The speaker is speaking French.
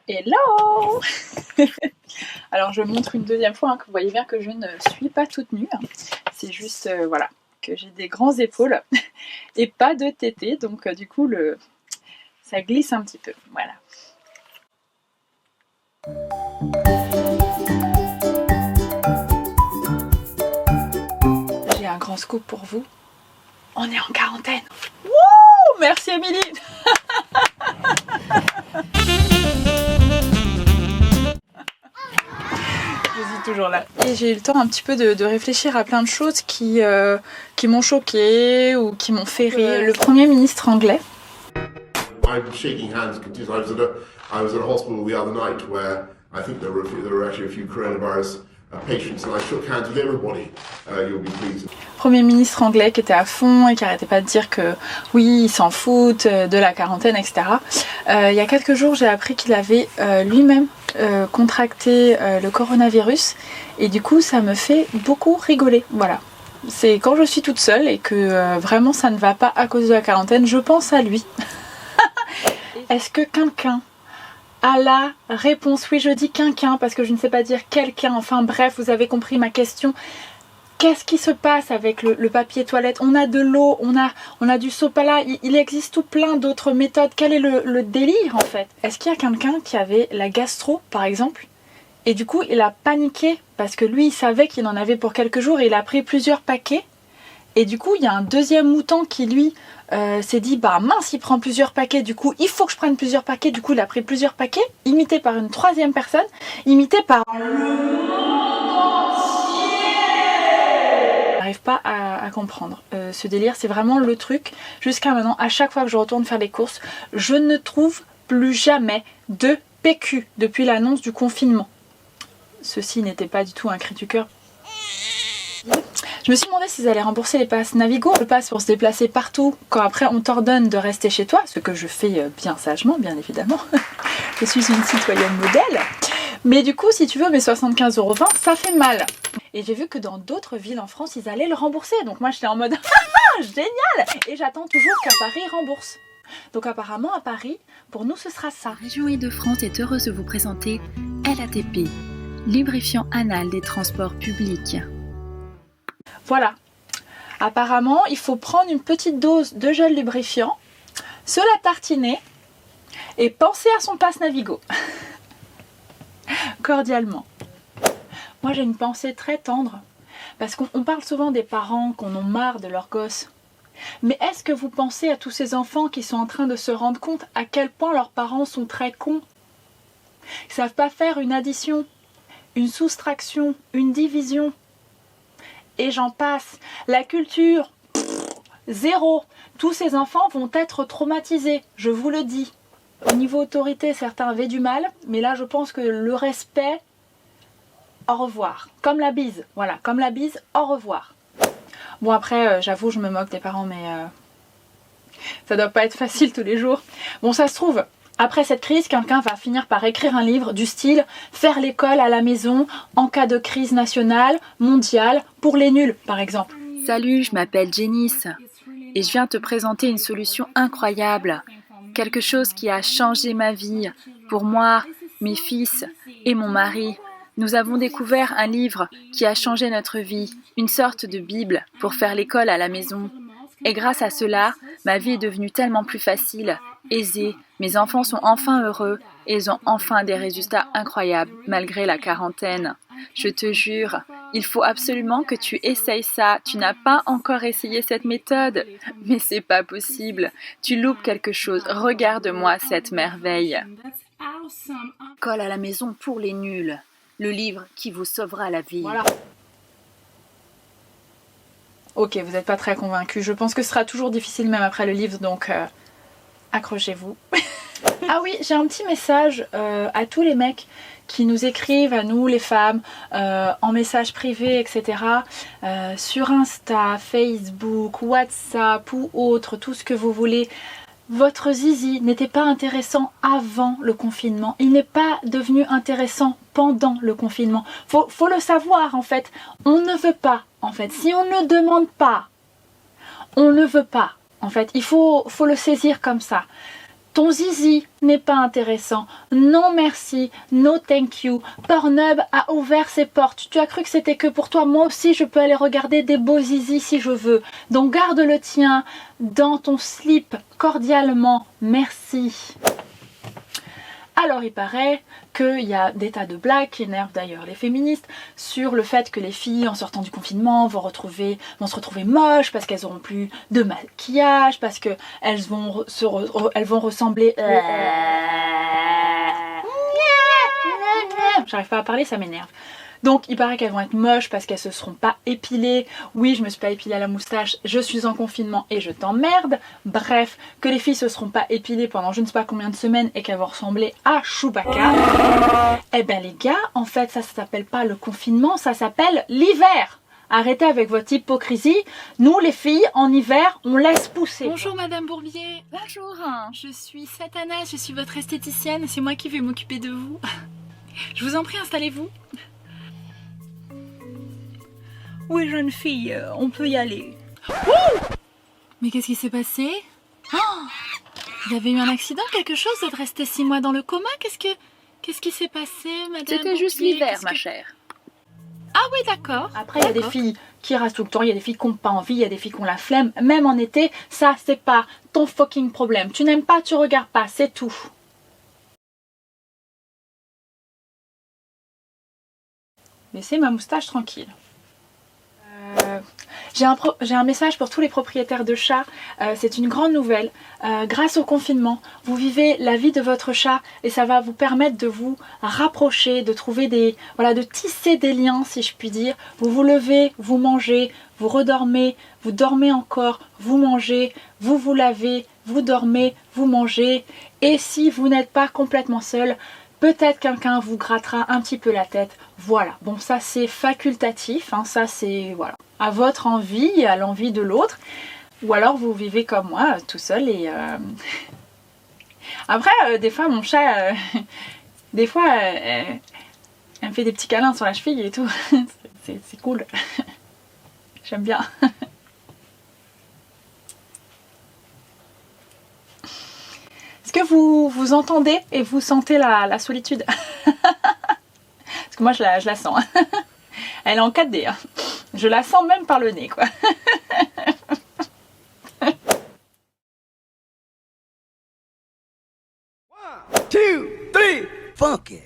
Hello. Alors je montre une deuxième fois que vous voyez bien que je ne suis pas toute nue. C'est juste voilà, que j'ai des grands épaules et pas de tétés, donc du coup ça glisse un petit peu. Voilà. J'ai un grand scoop pour vous. On est en quarantaine. Wouh! Merci Émilie. Je suis toujours là. Et j'ai eu le temps un petit peu de réfléchir à plein de choses qui m'ont choquée ou qui m'ont fait rire. Le Premier ministre anglais. I'm shaking hands continuously. I was at a hospital the other night where I think there were actually a few coronavirus patients, and I shook hands with everybody. You'll be pleased. Premier ministre anglais qui était à fond et qui arrêtait pas de dire que oui, il s'en fout de la quarantaine, etc. Il y a quelques jours, j'ai appris qu'il avait lui-même contracté le coronavirus et du coup, ça me fait beaucoup rigoler. Voilà. C'est quand je suis toute seule et que vraiment ça ne va pas à cause de la quarantaine, je pense à lui. Est-ce que quelqu'un a la réponse? Oui, je dis quelqu'un parce que je ne sais pas dire quelqu'un. Enfin bref, vous avez compris ma question. Qu'est-ce qui se passe avec le papier toilette? On a de l'eau, on a du sopalin, il existe tout plein d'autres méthodes. Quel est le délire en fait? Est-ce qu'il y a quelqu'un qui avait la gastro par exemple? Et du coup il a paniqué parce que lui il savait qu'il en avait pour quelques jours et il a pris plusieurs paquets. Et du coup il y a un deuxième mouton qui lui s'est dit bah mince, il prend plusieurs paquets, du coup il faut que je prenne plusieurs paquets. Du coup il a pris plusieurs paquets, imité par une troisième personne, imité par pas à comprendre ce délire. C'est vraiment le truc jusqu'à maintenant. À chaque fois que je retourne faire les courses, je ne trouve plus jamais de PQ depuis l'annonce du confinement. Ceci n'était pas du tout un cri du cœur. Je me suis demandé s'ils allaient rembourser les passes Navigo, le pass pour se déplacer partout quand après on t'ordonne de rester chez toi, ce que je fais bien sagement bien évidemment. Je suis une citoyenne modèle. Mais du coup, si tu veux, mes 75,20 €, ça fait mal. Et j'ai vu que dans d'autres villes en France, ils allaient le rembourser. Donc moi, j'étais en mode génial. Et j'attends toujours qu'à Paris rembourse. Donc apparemment, à Paris, pour nous, ce sera ça. La région Île-de-France est heureuse de vous présenter LATP, lubrifiant anal des transports publics. Voilà. Apparemment, il faut prendre une petite dose de gel lubrifiant, se la tartiner et penser à son pass Navigo. Cordialement. Moi j'ai une pensée très tendre parce qu'on parle souvent des parents qu'on en marre de leurs gosses. Mais est-ce que vous pensez à tous ces enfants qui sont en train de se rendre compte à quel point leurs parents sont très cons? Ils ne savent pas faire une addition, une soustraction, une division. Et j'en passe. La culture, zéro. Tous ces enfants vont être traumatisés, je vous le dis. Au niveau autorité, certains avaient du mal, mais là je pense que le respect, au revoir. Comme la bise, voilà, comme la bise, au revoir. Bon après, j'avoue, je me moque des parents, mais ça doit pas être facile tous les jours. Bon, ça se trouve, après cette crise, quelqu'un va finir par écrire un livre du style « Faire l'école à la maison en cas de crise nationale, mondiale, pour les nuls » par exemple. Salut, je m'appelle Janice et je viens te présenter une solution incroyable. Quelque chose qui a changé ma vie. Pour moi, mes fils et mon mari, nous avons découvert un livre qui a changé notre vie, une sorte de Bible pour faire l'école à la maison. Et grâce à cela, ma vie est devenue tellement plus facile, aisée. Mes enfants sont enfin heureux et ils ont enfin des résultats incroyables malgré la quarantaine. Je te jure, il faut absolument que tu essayes ça. Tu n'as pas encore essayé cette méthode, mais c'est pas possible. Tu loupes quelque chose. Regarde-moi cette merveille. École à la maison pour les nuls. Le livre qui vous sauvera la vie. Voilà. Ok, vous n'êtes pas très convaincus. Je pense que ce sera toujours difficile même après le livre, donc accrochez-vous. Ah oui, j'ai un petit message à tous les mecs qui nous écrivent, à nous les femmes, en message privé, etc. Sur Insta, Facebook, WhatsApp ou autre, tout ce que vous voulez. Votre zizi n'était pas intéressant avant le confinement. Il n'est pas devenu intéressant pendant le confinement. Faut le savoir en fait. On ne veut pas en fait. Si on ne demande pas, on ne veut pas. En fait, il faut le saisir comme ça. Ton zizi n'est pas intéressant. Non merci, no thank you. Pornhub a ouvert ses portes. Tu as cru que c'était que pour toi. Moi aussi, je peux aller regarder des beaux zizi si je veux. Donc garde le tien dans ton slip cordialement. Merci. Alors il paraît qu'il y a des tas de blagues qui énervent d'ailleurs les féministes sur le fait que les filles en sortant du confinement vont se retrouver moches parce qu'elles n'auront plus de maquillage, parce qu'elles vont ressembler... J'arrive pas à parler, ça m'énerve. Donc il paraît qu'elles vont être moches parce qu'elles se seront pas épilées. Oui, je me suis pas épilée à la moustache, je suis en confinement et je t'emmerde. Bref, que les filles se seront pas épilées pendant je ne sais pas combien de semaines et qu'elles vont ressembler à Chewbacca. Eh ben les gars, en fait ça s'appelle pas le confinement, ça s'appelle l'hiver. Arrêtez avec votre hypocrisie. Nous les filles, en hiver, on laisse pousser. Bonjour Madame Bourbier. Bonjour. Je suis Satana, je suis votre esthéticienne. C'est moi qui vais m'occuper de vous. Je vous en prie, installez-vous. Oui, jeune fille, on peut y aller. Mais qu'est-ce qui s'est passé? Il y avait eu un accident, quelque chose, d'être restée 6 mois dans le coma? Qu'est-ce qui s'est passé, Madame C'était juste Bourbier? l'hiver, ma chère. Ah oui, d'accord. Après, il y a des filles qui rasent tout le temps, il y a des filles qui n'ont pas envie, il y a des filles qui ont la flemme. Même en été, ça, c'est pas ton fucking problème. Tu n'aimes pas, tu regardes pas, c'est tout. Laissez ma moustache tranquille. J'ai un message pour tous les propriétaires de chats. C'est une grande nouvelle. Grâce au confinement, vous vivez la vie de votre chat et ça va vous permettre de vous rapprocher, de trouver de tisser des liens, si je puis dire. Vous vous levez, vous mangez, vous redormez, vous dormez encore, vous mangez, vous vous lavez, vous dormez, vous mangez. Et si vous n'êtes pas complètement seul, peut-être quelqu'un vous grattera un petit peu la tête. Voilà, bon ça c'est facultatif, hein, ça c'est voilà, à votre envie et à l'envie de l'autre. Ou alors vous vivez comme moi, tout seul et... Après, des fois mon chat, des fois elle me fait des petits câlins sur la cheville et tout. C'est cool. J'aime bien. Est-ce que vous entendez et vous sentez la solitude? Parce que moi je la sens. Elle est en 4D. Hein. Je la sens même par le nez quoi. 1, 2, 3, funky.